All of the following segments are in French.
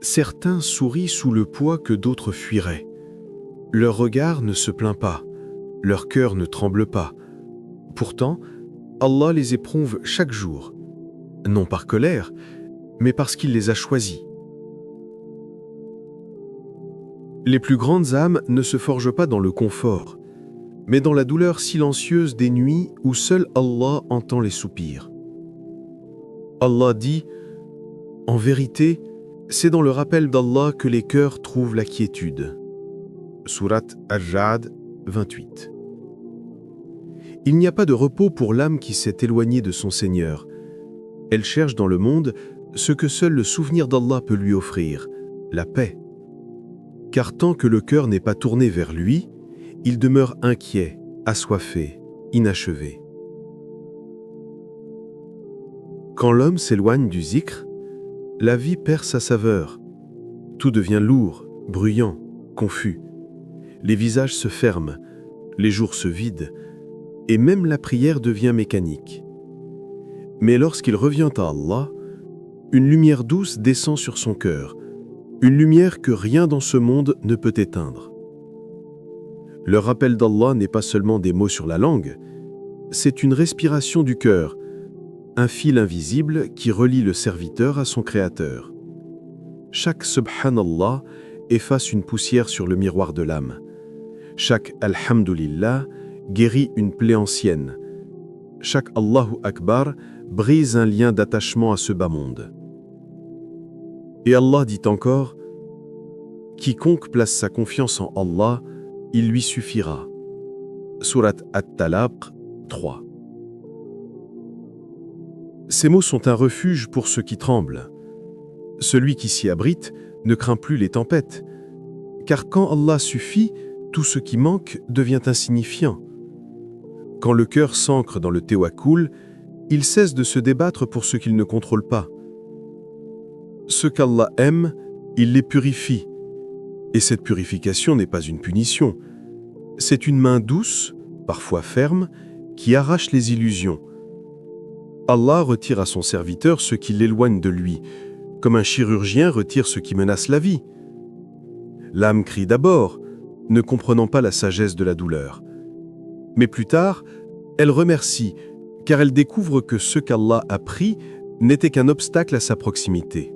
Certains sourient sous le poids que d'autres fuiraient. Leur regard ne se plaint pas, leur cœur ne tremble pas. Pourtant, Allah les éprouve chaque jour, non par colère, mais parce qu'il les a choisis. Les plus grandes âmes ne se forgent pas dans le confort, mais dans la douleur silencieuse des nuits où seul Allah entend les soupirs. Allah dit « En vérité, c'est dans le rappel d'Allah que les cœurs trouvent la quiétude. » Sourate Ar-Ra'd 28. Il n'y a pas de repos pour l'âme qui s'est éloignée de son Seigneur. Elle cherche dans le monde ce que seul le souvenir d'Allah peut lui offrir, la paix. Car tant que le cœur n'est pas tourné vers lui, il demeure inquiet, assoiffé, inachevé. Quand l'homme s'éloigne du zikr, la vie perd sa saveur. Tout devient lourd, bruyant, confus. Les visages se ferment, les jours se vident, et même la prière devient mécanique. Mais lorsqu'il revient à Allah, une lumière douce descend sur son cœur, une lumière que rien dans ce monde ne peut éteindre. Le rappel d'Allah n'est pas seulement des mots sur la langue, c'est une respiration du cœur, un fil invisible qui relie le serviteur à son Créateur. Chaque Subhanallah efface une poussière sur le miroir de l'âme. Chaque Alhamdulillah guérit une plaie ancienne. Chaque Allahu Akbar brise un lien d'attachement à ce bas monde. Et Allah dit encore « Quiconque place sa confiance en Allah, il lui suffira. » Sourate At-Talaq 3. Ces mots sont un refuge pour ceux qui tremblent. Celui qui s'y abrite ne craint plus les tempêtes, car quand Allah suffit, tout ce qui manque devient insignifiant. Quand le cœur s'ancre dans le tawakkul, il cesse de se débattre pour ce qu'il ne contrôle pas. Ceux qu'Allah aime, il les purifie. Et cette purification n'est pas une punition. C'est une main douce, parfois ferme, qui arrache les illusions. Allah retire à son serviteur ce qui l'éloigne de lui, comme un chirurgien retire ce qui menace la vie. L'âme crie d'abord, ne comprenant pas la sagesse de la douleur. Mais plus tard, elle remercie, car elle découvre que ce qu'Allah a pris n'était qu'un obstacle à sa proximité.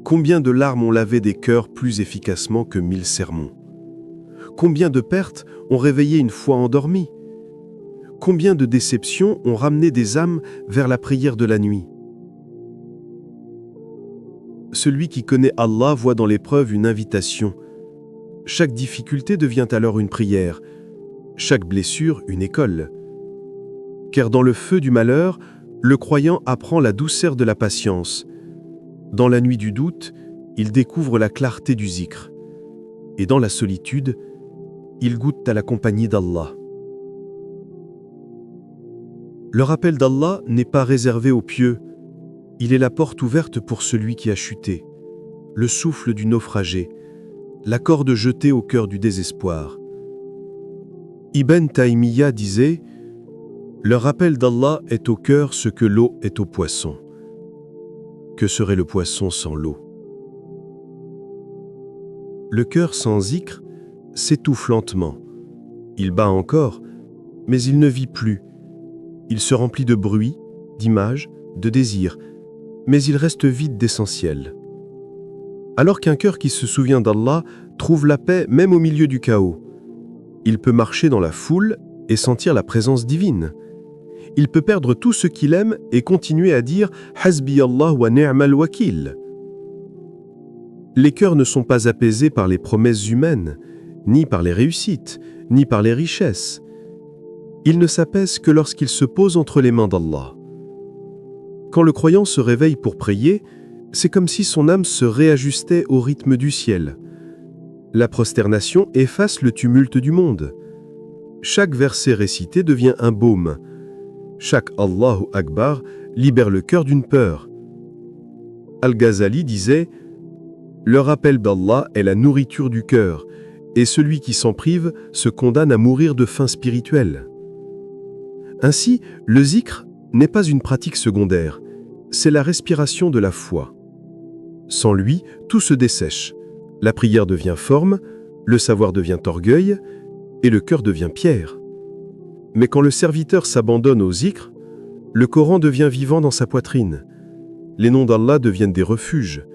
Combien de larmes ont lavé des cœurs plus efficacement que 1000 sermons? Combien de pertes ont réveillé une foi endormie? Combien de déceptions ont ramené des âmes vers la prière de la nuit? Celui qui connaît Allah voit dans l'épreuve une invitation. Chaque difficulté devient alors une prière, chaque blessure une école. Car dans le feu du malheur, le croyant apprend la douceur de la patience. Dans la nuit du doute, il découvre la clarté du zikr. Et dans la solitude, il goûte à la compagnie d'Allah. Le rappel d'Allah n'est pas réservé aux pieux. Il est la porte ouverte pour celui qui a chuté, le souffle du naufragé, la corde jetée au cœur du désespoir. Ibn Taymiyyah disait « Le rappel d'Allah est au cœur ce que l'eau est au poisson. Que serait le poisson sans l'eau ?» Le cœur sans zikr s'étouffe lentement. Il bat encore, mais il ne vit plus. Il se remplit de bruit, d'images, de désirs, mais il reste vide d'essentiel. Alors qu'un cœur qui se souvient d'Allah trouve la paix même au milieu du chaos. Il peut marcher dans la foule et sentir la présence divine. Il peut perdre tout ce qu'il aime et continuer à dire « Hasbi Allah wa ni'mal wakil ». Les cœurs ne sont pas apaisés par les promesses humaines, ni par les réussites, ni par les richesses. Ils ne s'apaisent que lorsqu'ils se posent entre les mains d'Allah. Quand le croyant se réveille pour prier, c'est comme si son âme se réajustait au rythme du ciel. La prosternation efface le tumulte du monde. Chaque verset récité devient un baume. Chaque Allahu Akbar libère le cœur d'une peur. Al-Ghazali disait « Le rappel d'Allah est la nourriture du cœur, et celui qui s'en prive se condamne à mourir de faim spirituelle. » Ainsi, le zikr n'est pas une pratique secondaire, c'est la respiration de la foi. Sans lui, tout se dessèche. La prière devient forme, le savoir devient orgueil, et le cœur devient pierre. Mais quand le serviteur s'abandonne au zikr, le Coran devient vivant dans sa poitrine. Les noms d'Allah deviennent des refuges,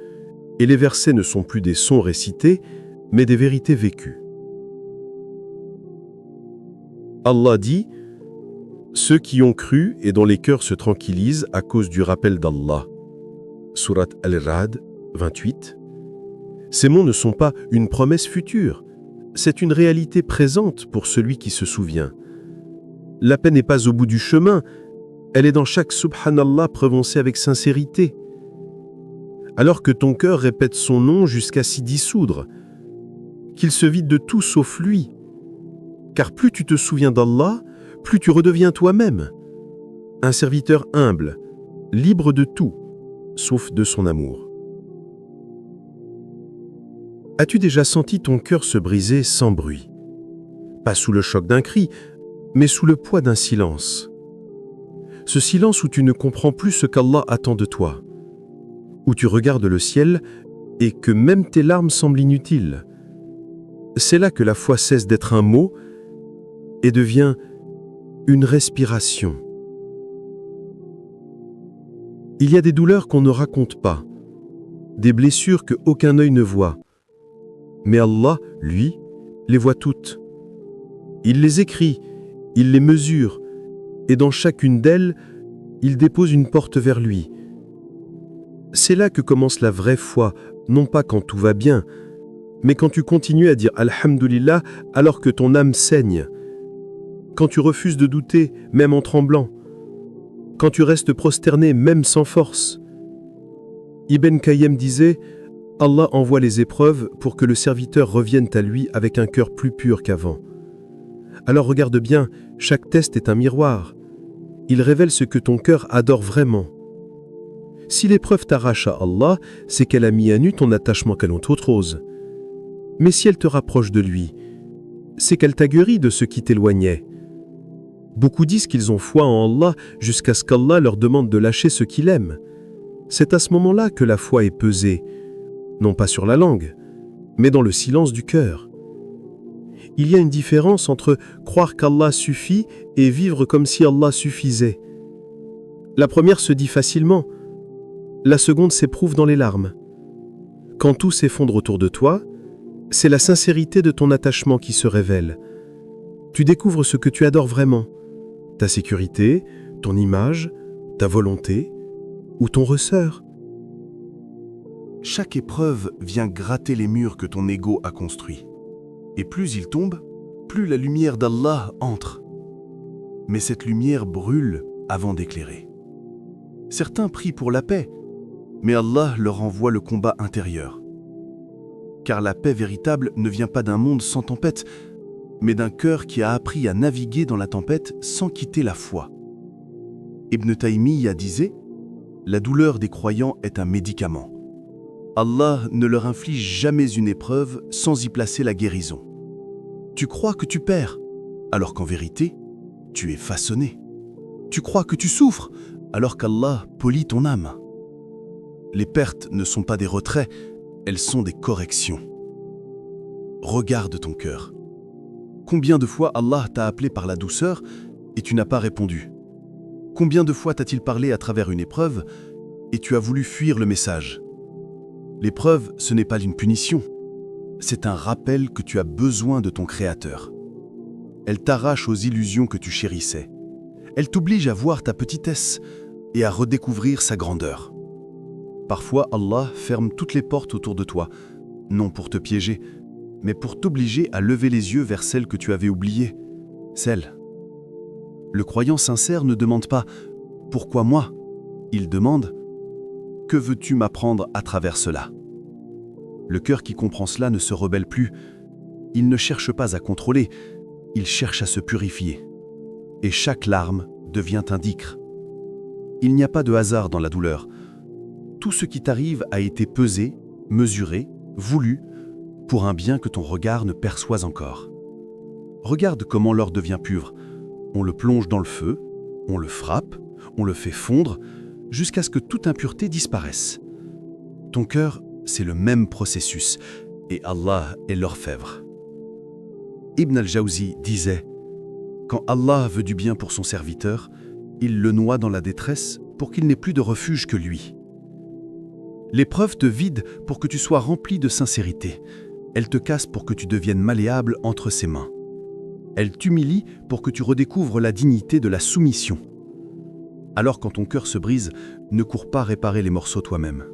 et les versets ne sont plus des sons récités, mais des vérités vécues. Allah dit « Ceux qui ont cru et dont les cœurs se tranquillisent à cause du rappel d'Allah. » Surat Al-Ra'd 28. Ces mots ne sont pas une promesse future, c'est une réalité présente pour celui qui se souvient. La paix n'est pas au bout du chemin, elle est dans chaque subhanallah prononcé avec sincérité. Alors que ton cœur répète son nom jusqu'à s'y dissoudre, qu'il se vide de tout sauf lui. Car plus tu te souviens d'Allah, plus tu redeviens toi-même, un serviteur humble, libre de tout, sauf de son amour. As-tu déjà senti ton cœur se briser sans bruit? Pas sous le choc d'un cri, mais sous le poids d'un silence. Ce silence où tu ne comprends plus ce qu'Allah attend de toi, où tu regardes le ciel et que même tes larmes semblent inutiles. C'est là que la foi cesse d'être un mot et devient une respiration. Il y a des douleurs qu'on ne raconte pas, des blessures que aucun œil ne voit. Mais Allah, lui, les voit toutes. Il les écrit, il les mesure, et dans chacune d'elles, il dépose une porte vers lui. C'est là que commence la vraie foi, non pas quand tout va bien, mais quand tu continues à dire Alhamdulillah alors que ton âme saigne, quand tu refuses de douter même en tremblant, quand tu restes prosterné même sans force. Ibn Qayyim disait « Allah envoie les épreuves pour que le serviteur revienne à lui avec un cœur plus pur qu'avant. Alors regarde bien, chaque test est un miroir. Il révèle ce que ton cœur adore vraiment. Si l'épreuve t'arrache à Allah, c'est qu'elle a mis à nu ton attachement qu'à l'autre chose. Mais si elle te rapproche de lui, c'est qu'elle t'a guéri de ce qui t'éloignait. Beaucoup disent qu'ils ont foi en Allah jusqu'à ce qu'Allah leur demande de lâcher ce qu'il aime. C'est à ce moment-là que la foi est pesée, non pas sur la langue, mais dans le silence du cœur. Il y a une différence entre croire qu'Allah suffit et vivre comme si Allah suffisait. La première se dit facilement, la seconde s'éprouve dans les larmes. Quand tout s'effondre autour de toi, c'est la sincérité de ton attachement qui se révèle. Tu découvres ce que tu adores vraiment, ta sécurité, ton image, ta volonté ou ton ressort. Chaque épreuve vient gratter les murs que ton ego a construits. Et plus il tombe, plus la lumière d'Allah entre. Mais cette lumière brûle avant d'éclairer. Certains prient pour la paix, mais Allah leur envoie le combat intérieur. Car la paix véritable ne vient pas d'un monde sans tempête, mais d'un cœur qui a appris à naviguer dans la tempête sans quitter la foi. Ibn Taymiyyah disait « La douleur des croyants est un médicament. Allah ne leur inflige jamais une épreuve sans y placer la guérison. Tu crois que tu perds, alors qu'en vérité, tu es façonné. Tu crois que tu souffres, alors qu'Allah polit ton âme. Les pertes ne sont pas des retraits, elles sont des corrections. Regarde ton cœur. Combien de fois Allah t'a appelé par la douceur et tu n'as pas répondu? Combien de fois t'a-t-il parlé à travers une épreuve et tu as voulu fuir le message? L'épreuve, ce n'est pas une punition. C'est un rappel que tu as besoin de ton Créateur. Elle t'arrache aux illusions que tu chérissais. Elle t'oblige à voir ta petitesse et à redécouvrir sa grandeur. Parfois, Allah ferme toutes les portes autour de toi, non pour te piéger, mais pour t'obliger à lever les yeux vers celle que tu avais oubliée, celle. Le croyant sincère ne demande pas « Pourquoi moi ?» Il demande « Que veux-tu m'apprendre à travers cela ?» Le cœur qui comprend cela ne se rebelle plus. Il ne cherche pas à contrôler, il cherche à se purifier. Et chaque larme devient un dhikr. Il n'y a pas de hasard dans la douleur. Tout ce qui t'arrive a été pesé, mesuré, voulu, pour un bien que ton regard ne perçoit encore. Regarde comment l'or devient pur. On le plonge dans le feu, on le frappe, on le fait fondre, jusqu'à ce que toute impureté disparaisse. Ton cœur, c'est le même processus, et Allah est l'orfèvre. Ibn al-Jawzi disait « Quand Allah veut du bien pour son serviteur, il le noie dans la détresse pour qu'il n'ait plus de refuge que lui. L'épreuve te vide pour que tu sois rempli de sincérité. Elle te casse pour que tu deviennes malléable entre ses mains. Elle t'humilie pour que tu redécouvres la dignité de la soumission. Alors quand ton cœur se brise, ne cours pas réparer les morceaux toi-même.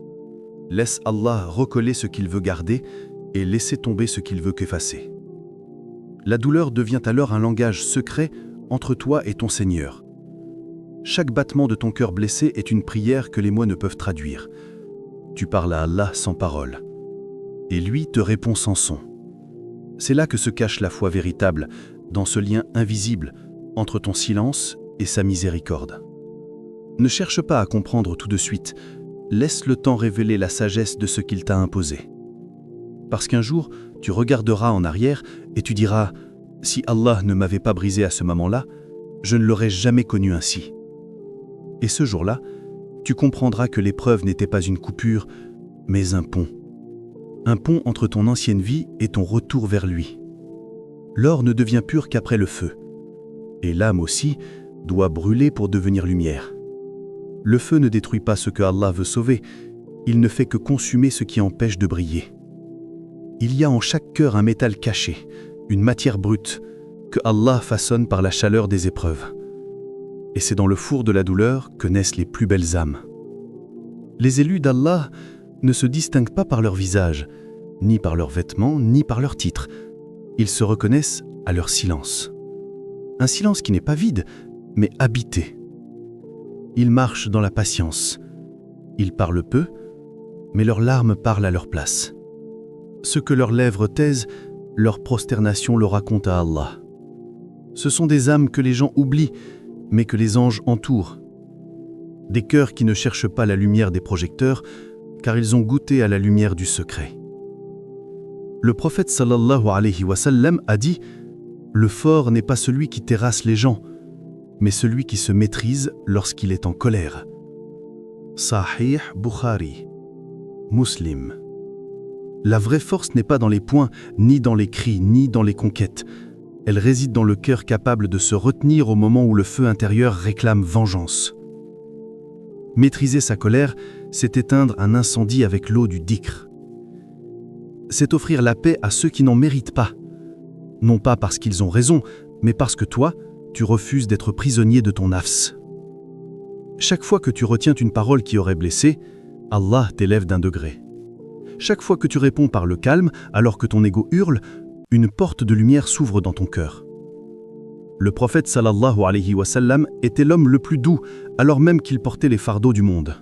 Laisse Allah recoller ce qu'il veut garder et laisser tomber ce qu'il veut qu'effacer. La douleur devient alors un langage secret entre toi et ton Seigneur. Chaque battement de ton cœur blessé est une prière que les mots ne peuvent traduire. Tu parles à Allah sans parole, et lui te répond sans son. C'est là que se cache la foi véritable, dans ce lien invisible entre ton silence et sa miséricorde. Ne cherche pas à comprendre tout de suite, laisse le temps révéler la sagesse de ce qu'il t'a imposé. Parce qu'un jour, tu regarderas en arrière et tu diras « Si Allah ne m'avait pas brisé à ce moment-là, je ne l'aurais jamais connu ainsi. » Et ce jour-là, tu comprendras que l'épreuve n'était pas une coupure, mais un pont. Un pont entre ton ancienne vie et ton retour vers lui. L'or ne devient pur qu'après le feu. Et l'âme aussi doit brûler pour devenir lumière. Le feu ne détruit pas ce que Allah veut sauver, il ne fait que consumer ce qui empêche de briller. Il y a en chaque cœur un métal caché, une matière brute, que Allah façonne par la chaleur des épreuves. Et c'est dans le four de la douleur que naissent les plus belles âmes. Les élus d'Allah ne se distinguent pas par leur visage, ni par leurs vêtements, ni par leurs titres. Ils se reconnaissent à leur silence. Un silence qui n'est pas vide, mais habité. Ils marchent dans la patience. Ils parlent peu, mais leurs larmes parlent à leur place. Ce que leurs lèvres taisent, leur prosternation le raconte à Allah. Ce sont des âmes que les gens oublient, mais que les anges entourent. Des cœurs qui ne cherchent pas la lumière des projecteurs, car ils ont goûté à la lumière du secret. Le prophète sallallahu alayhi wa sallam a dit « Le fort n'est pas celui qui terrasse les gens, mais celui qui se maîtrise lorsqu'il est en colère. » Sahih Bukhari, Muslim. La vraie force n'est pas dans les poings, ni dans les cris, ni dans les conquêtes. Elle réside dans le cœur capable de se retenir au moment où le feu intérieur réclame vengeance. Maîtriser sa colère, c'est éteindre un incendie avec l'eau du dhikr. C'est offrir la paix à ceux qui n'en méritent pas. Non pas parce qu'ils ont raison, mais parce que toi, tu refuses d'être prisonnier de ton nafs. Chaque fois que tu retiens une parole qui aurait blessé, Allah t'élève d'un degré. Chaque fois que tu réponds par le calme, alors que ton ego hurle, une porte de lumière s'ouvre dans ton cœur. Le prophète sallallahu alayhi wa sallam était l'homme le plus doux, alors même qu'il portait les fardeaux du monde.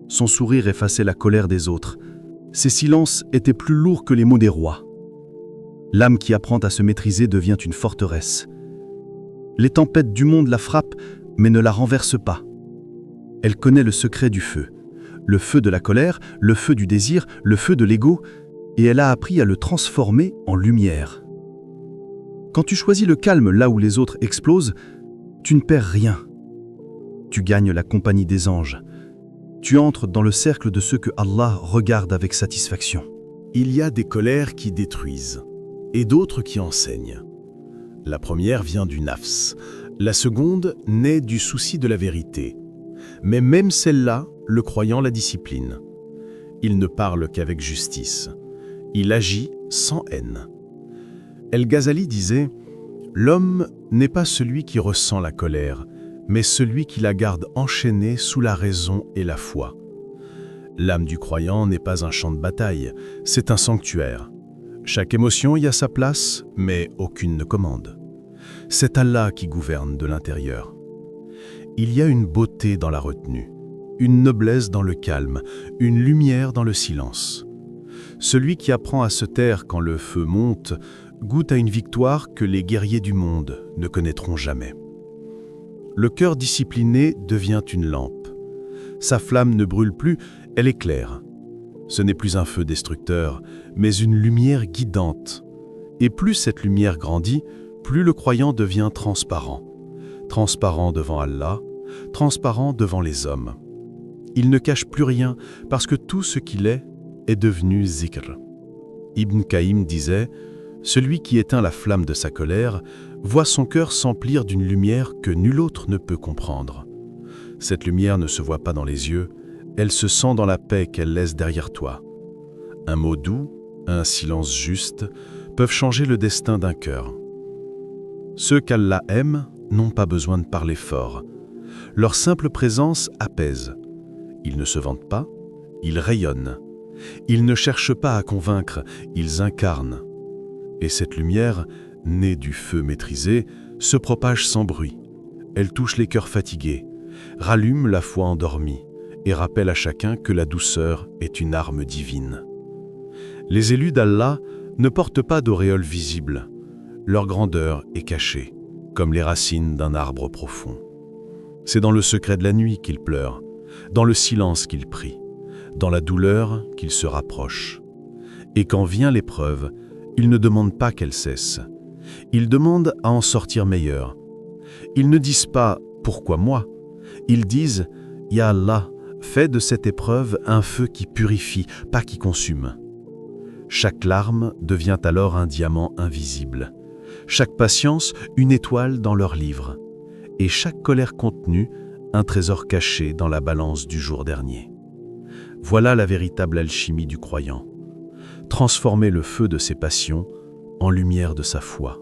Son sourire effaçait la colère des autres. Ses silences étaient plus lourds que les mots des rois. L'âme qui apprend à se maîtriser devient une forteresse. Les tempêtes du monde la frappent, mais ne la renversent pas. Elle connaît le secret du feu de la colère, le feu du désir, le feu de l'ego, et elle a appris à le transformer en lumière. Quand tu choisis le calme là où les autres explosent, tu ne perds rien. Tu gagnes la compagnie des anges. Tu entres dans le cercle de ceux que Allah regarde avec satisfaction. Il y a des colères qui détruisent et d'autres qui enseignent. La première vient du nafs, la seconde naît du souci de la vérité. Mais même celle-là, le croyant la discipline. Il ne parle qu'avec justice. Il agit sans haine. El-Ghazali disait « L'homme n'est pas celui qui ressent la colère, mais celui qui la garde enchaînée sous la raison et la foi. L'âme du croyant n'est pas un champ de bataille, c'est un sanctuaire. Chaque émotion y a sa place, mais aucune ne commande. C'est Allah qui gouverne de l'intérieur. Il y a une beauté dans la retenue, une noblesse dans le calme, une lumière dans le silence. Celui qui apprend à se taire quand le feu monte goûte à une victoire que les guerriers du monde ne connaîtront jamais. Le cœur discipliné devient une lampe. Sa flamme ne brûle plus, elle éclaire. Ce n'est plus un feu destructeur, mais une lumière guidante. Et plus cette lumière grandit, plus le croyant devient transparent. Transparent devant Allah, transparent devant les hommes. il ne cache plus rien parce que tout ce qu'il est devenu zikr. Ibn Qayyim disait « Celui qui éteint la flamme de sa colère voit son cœur s'emplir d'une lumière que nul autre ne peut comprendre. Cette lumière ne se voit pas dans les yeux, elle se sent dans la paix qu'elle laisse derrière toi. Un mot doux, un silence juste peuvent changer le destin d'un cœur. Ceux qu'Allah aime n'ont pas besoin de parler fort. Leur simple présence apaise. Ils ne se vantent pas, ils rayonnent. Ils ne cherchent pas à convaincre, ils incarnent. Et cette lumière, née du feu maîtrisé, se propage sans bruit. Elle touche les cœurs fatigués, rallume la foi endormie et rappelle à chacun que la douceur est une arme divine. Les élus d'Allah ne portent pas d'auréole visible. Leur grandeur est cachée, comme les racines d'un arbre profond. C'est dans le secret de la nuit qu'ils pleurent, dans le silence qu'ils prient, dans la douleur qu'ils se rapprochent. Et quand vient l'épreuve, ils ne demandent pas qu'elle cesse. Ils demandent à en sortir meilleur. Ils ne disent pas « Pourquoi moi ?» Ils disent « Ya Allah, fais de cette épreuve un feu qui purifie, pas qui consume. » Chaque larme devient alors un diamant invisible. Chaque patience, une étoile dans leur livre. Et chaque colère contenue, un trésor caché dans la balance du jour dernier. Voilà la véritable alchimie du croyant. Transformer le feu de ses passions en lumière de sa foi.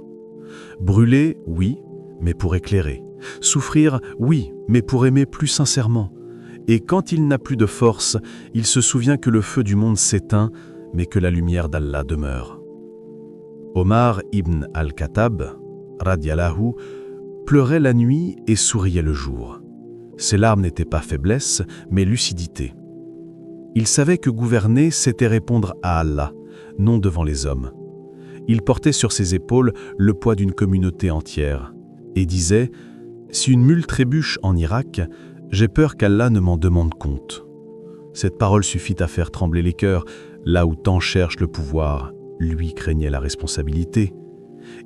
Brûler, oui, mais pour éclairer. Souffrir, oui, mais pour aimer plus sincèrement. Et quand il n'a plus de force, il se souvient que le feu du monde s'éteint, mais que la lumière d'Allah demeure. Omar ibn al-Khattab, radiallahu, pleurait la nuit et souriait le jour. Ses larmes n'étaient pas faiblesse, mais lucidité. Il savait que gouverner, c'était répondre à Allah, non devant les hommes. Il portait sur ses épaules le poids d'une communauté entière et disait « Si une mule trébuche en Irak, j'ai peur qu'Allah ne m'en demande compte. » Cette parole suffit à faire trembler les cœurs. Là où tant cherche le pouvoir, lui craignait la responsabilité.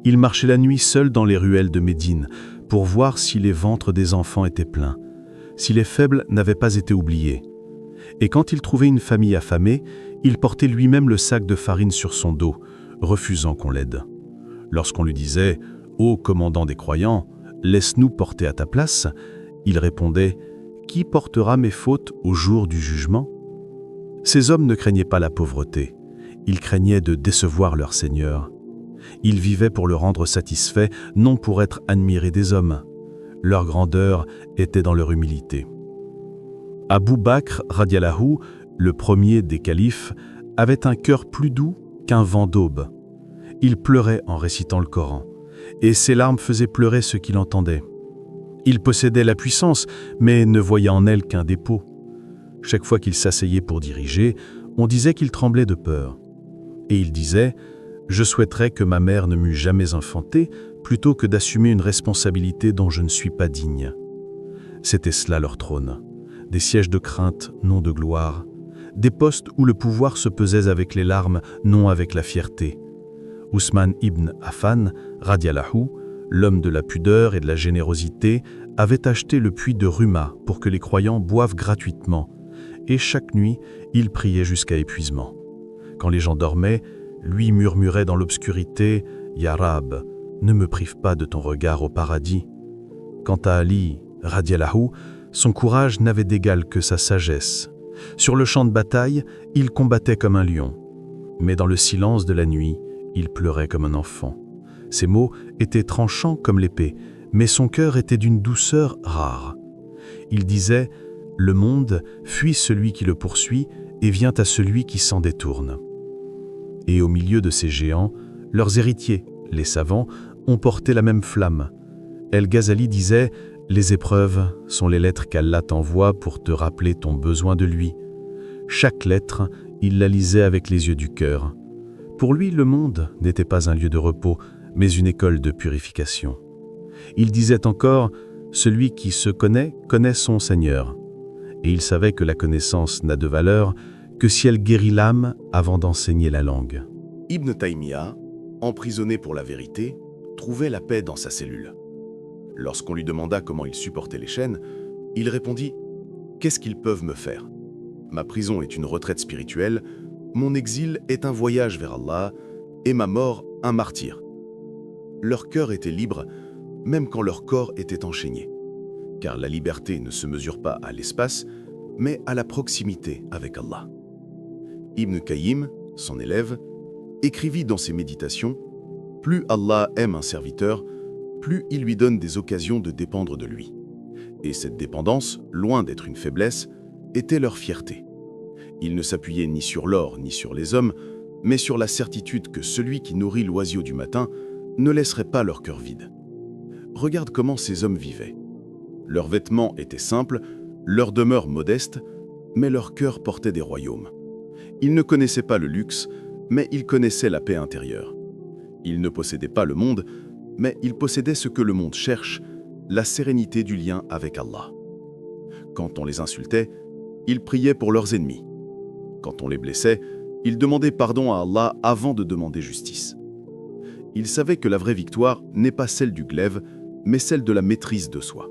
Il marchait la nuit seul dans les ruelles de Médine pour voir si les ventres des enfants étaient pleins, si les faibles n'avaient pas été oubliés. Et quand il trouvait une famille affamée, il portait lui-même le sac de farine sur son dos, refusant qu'on l'aide. Lorsqu'on lui disait « Ô commandant des croyants, laisse-nous porter à ta place », il répondait « Qui portera mes fautes au jour du jugement ?» Ces hommes ne craignaient pas la pauvreté, ils craignaient de décevoir leur Seigneur. Ils vivaient pour le rendre satisfait, non pour être admirés des hommes. Leur grandeur était dans leur humilité. Abu Bakr radiallahu, le premier des califes, avait un cœur plus doux qu'un vent d'aube. Il pleurait en récitant le Coran, et ses larmes faisaient pleurer ceux qui l'entendaient. Il possédait la puissance, mais ne voyait en elle qu'un dépôt. Chaque fois qu'il s'asseyait pour diriger, on disait qu'il tremblait de peur. Et il disait « Je souhaiterais que ma mère ne m'eût jamais enfanté plutôt que d'assumer une responsabilité dont je ne suis pas digne. » C'était cela leur trône. Des sièges de crainte, non de gloire. Des postes où le pouvoir se pesait avec les larmes, non avec la fierté. Ousmane ibn Affan, radiallahu, l'homme de la pudeur et de la générosité, avait acheté le puits de Ruma pour que les croyants boivent gratuitement. Et chaque nuit, il priait jusqu'à épuisement. Quand les gens dormaient, lui murmurait dans l'obscurité « Ya Rab, ne me prive pas de ton regard au paradis. » Quant à Ali, radiallahu, son courage n'avait d'égal que sa sagesse. Sur le champ de bataille, il combattait comme un lion. Mais dans le silence de la nuit, il pleurait comme un enfant. Ses mots étaient tranchants comme l'épée, mais son cœur était d'une douceur rare. Il disait « Le monde fuit celui qui le poursuit et vient à celui qui s'en détourne. » Et au milieu de ces géants, leurs héritiers, les savants, ont porté la même flamme. El-Ghazali disait « Les épreuves sont les lettres qu'Allah t'envoie pour te rappeler ton besoin de lui. » Chaque lettre, il la lisait avec les yeux du cœur. Pour lui, le monde n'était pas un lieu de repos, mais une école de purification. Il disait encore « Celui qui se connaît, connaît son Seigneur. » Et il savait que la connaissance n'a de valeur que si elle guérit l'âme avant d'enseigner la langue. Ibn Taymiyyah, emprisonné pour la vérité, trouvait la paix dans sa cellule. Lorsqu'on lui demanda comment il supportait les chaînes, il répondit Qu'est-ce qu'ils peuvent me faire? Ma prison est une retraite spirituelle, mon exil est un voyage vers Allah, et ma mort un martyr. Leur cœur était libre, même quand leur corps était enchaîné. Car la liberté ne se mesure pas à l'espace, mais à la proximité avec Allah. Ibn Qayyim, son élève, écrivit dans ses méditations « Plus Allah aime un serviteur, plus il lui donne des occasions de dépendre de lui. » Et cette dépendance, loin d'être une faiblesse, était leur fierté. Ils ne s'appuyaient ni sur l'or ni sur les hommes, mais sur la certitude que celui qui nourrit l'oiseau du matin ne laisserait pas leur cœur vide. Regarde comment ces hommes vivaient. Leurs vêtements étaient simples, leur demeure modeste, mais leur cœur portait des royaumes. Ils ne connaissaient pas le luxe, mais ils connaissaient la paix intérieure. Ils ne possédaient pas le monde, mais ils possédaient ce que le monde cherche, la sérénité du lien avec Allah. Quand on les insultait, ils priaient pour leurs ennemis. Quand on les blessait, ils demandaient pardon à Allah avant de demander justice. Ils savaient que la vraie victoire n'est pas celle du glaive, mais celle de la maîtrise de soi.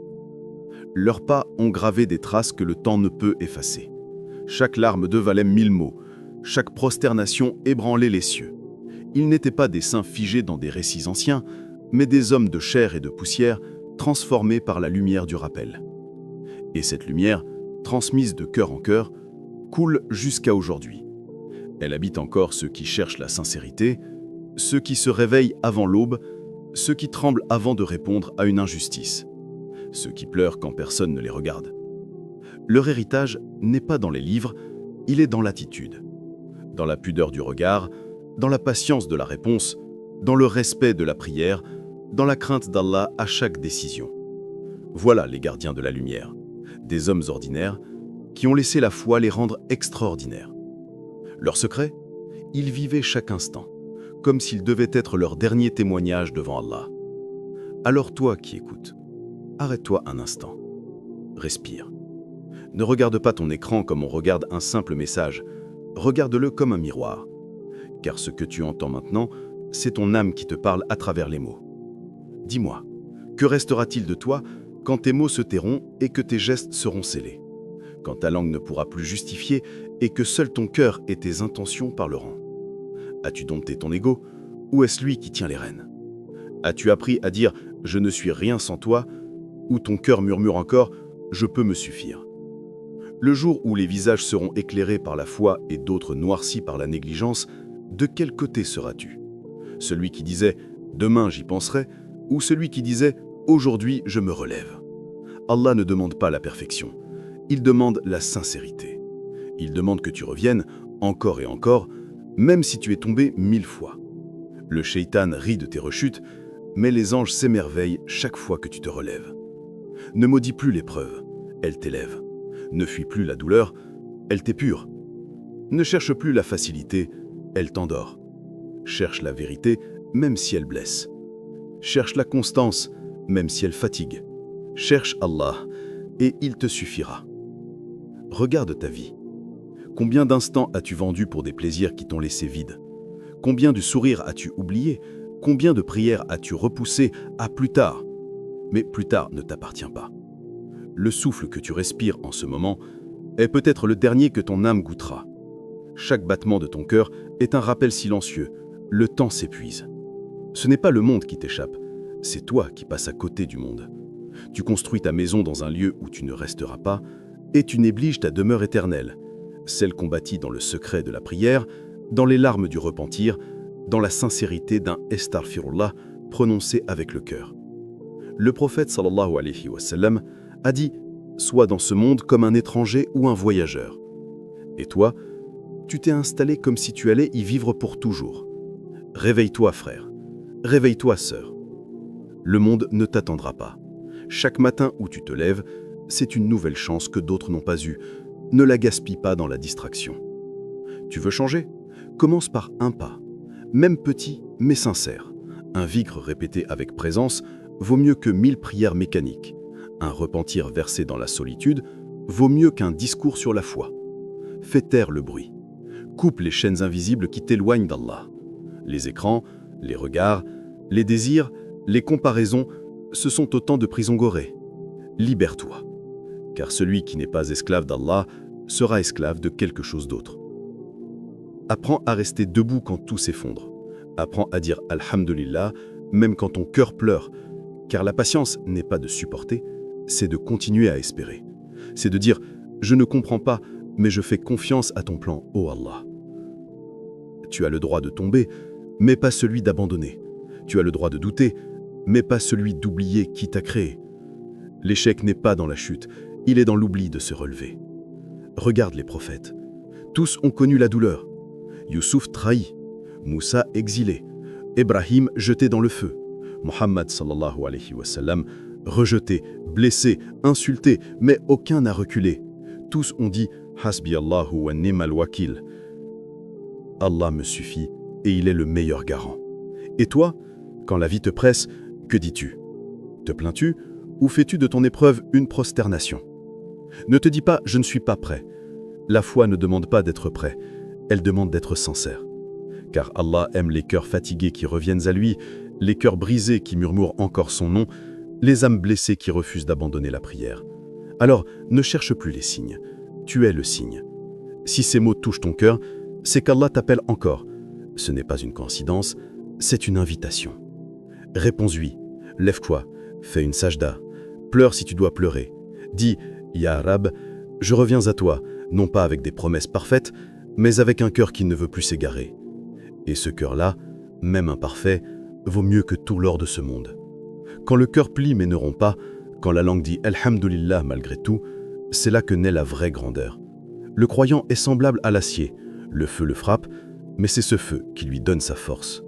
Leurs pas ont gravé des traces que le temps ne peut effacer. Chaque larme d'eux valait 1000 mots, chaque prosternation ébranlait les cieux. Ils n'étaient pas des saints figés dans des récits anciens, mais des hommes de chair et de poussière transformés par la lumière du rappel. Et cette lumière, transmise de cœur en cœur, coule jusqu'à aujourd'hui. Elle habite encore ceux qui cherchent la sincérité, ceux qui se réveillent avant l'aube, ceux qui tremblent avant de répondre à une injustice, ceux qui pleurent quand personne ne les regarde. Leur héritage n'est pas dans les livres, il est dans l'attitude, dans la pudeur du regard, dans la patience de la réponse, dans le respect de la prière, dans la crainte d'Allah à chaque décision. Voilà les gardiens de la lumière, des hommes ordinaires qui ont laissé la foi les rendre extraordinaires. Leur secret, ils vivaient chaque instant, comme s'il devait être leur dernier témoignage devant Allah. Alors toi qui écoutes, arrête-toi un instant. Respire. Ne regarde pas ton écran comme on regarde un simple message. Regarde-le comme un miroir. Car ce que tu entends maintenant, c'est ton âme qui te parle à travers les mots. Dis-moi, que restera-t-il de toi quand tes mots se tairont et que tes gestes seront scellés? Quand ta langue ne pourra plus justifier et que seul ton cœur et tes intentions parleront? As-tu dompté ton ego ou est-ce lui qui tient les rênes? As-tu appris à dire « je ne suis rien sans toi » ou ton cœur murmure encore « je peux me suffire ». Le jour où les visages seront éclairés par la foi et d'autres noircis par la négligence, de quel côté seras-tu? Celui qui disait « demain j'y penserai » ou celui qui disait « aujourd'hui je me relève ». Allah ne demande pas la perfection, il demande la sincérité. Il demande que tu reviennes encore et encore, même si tu es tombé 1000 fois. Le shaitan rit de tes rechutes, mais les anges s'émerveillent chaque fois que tu te relèves. Ne maudis plus l'épreuve, elle t'élève. Ne fuis plus la douleur, elle t'épure. Ne cherche plus la facilité, elle t'endort. Cherche la vérité, même si elle blesse. Cherche la constance, même si elle fatigue. Cherche Allah, et il te suffira. Regarde ta vie. Combien d'instants as-tu vendu pour des plaisirs qui t'ont laissé vide? Combien de sourires as-tu oublié? Combien de prières as-tu repoussé à plus tard? Mais plus tard ne t'appartient pas. Le souffle que tu respires en ce moment est peut-être le dernier que ton âme goûtera. Chaque battement de ton cœur est un rappel silencieux. Le temps s'épuise. Ce n'est pas le monde qui t'échappe, c'est toi qui passes à côté du monde. Tu construis ta maison dans un lieu où tu ne resteras pas et tu négliges ta demeure éternelle, celle qu'on bâtit dans le secret de la prière, dans les larmes du repentir, dans la sincérité d'un « Astaghfirullah » prononcé avec le cœur. Le prophète sallallahu alayhi wa sallam a dit « Sois dans ce monde comme un étranger ou un voyageur ». Et toi, tu t'es installé comme si tu allais y vivre pour toujours. Réveille-toi, frère. Réveille-toi, sœur. Le monde ne t'attendra pas. Chaque matin où tu te lèves, c'est une nouvelle chance que d'autres n'ont pas eue. Ne la gaspille pas dans la distraction. Tu veux changer? Commence par un pas. Même petit, mais sincère. Un vigre répété avec présence vaut mieux que 1000 prières mécaniques. Un repentir versé dans la solitude vaut mieux qu'un discours sur la foi. Fais taire le bruit. Coupe les chaînes invisibles qui t'éloignent d'Allah. Les écrans, les regards, les désirs, les comparaisons, ce sont autant de prisons gorées. Libère-toi. car celui qui n'est pas esclave d'Allah sera esclave de quelque chose d'autre. Apprends à rester debout quand tout s'effondre. Apprends à dire Alhamdulillah, même quand ton cœur pleure, car la patience n'est pas de supporter, c'est de continuer à espérer. C'est de dire « Je ne comprends pas, mais je fais confiance à ton plan, ô Allah ». Tu as le droit de tomber, mais pas celui d'abandonner. Tu as le droit de douter, mais pas celui d'oublier qui t'a créé. L'échec n'est pas dans la chute, il est dans l'oubli de se relever. Regarde les prophètes. Tous ont connu la douleur. Youssouf trahi, Moussa exilé, Ibrahim jeté dans le feu, Mohammed sallallahu alayhi wa sallam rejeté, blessé, insulté, mais aucun n'a reculé. Tous ont dit « Hasbi Allahu wa ni'mal wakil ». Allah me suffit et il est le meilleur garant. Et toi, quand la vie te presse, que dis-tu? Te plains-tu ou fais-tu de ton épreuve une prosternation? Ne te dis pas « je ne suis pas prêt ». La foi ne demande pas d'être prêt, elle demande d'être sincère. Car Allah aime les cœurs fatigués qui reviennent à lui, les cœurs brisés qui murmurent encore son nom, les âmes blessées qui refusent d'abandonner la prière. Alors, ne cherche plus les signes, tu es le signe. Si ces mots touchent ton cœur, c'est qu'Allah t'appelle encore. Ce n'est pas une coïncidence, c'est une invitation. Réponds-lui, lève-toi, fais une sajda, pleure si tu dois pleurer. Dis, Ya Rab, je reviens à toi, non pas avec des promesses parfaites, mais avec un cœur qui ne veut plus s'égarer. Et ce cœur-là, même imparfait, vaut mieux que tout l'or de ce monde. Quand le cœur plie mais ne rompt pas, quand la langue dit « Alhamdulillah » malgré tout, c'est là que naît la vraie grandeur. Le croyant est semblable à l'acier, le feu le frappe, mais c'est ce feu qui lui donne sa force.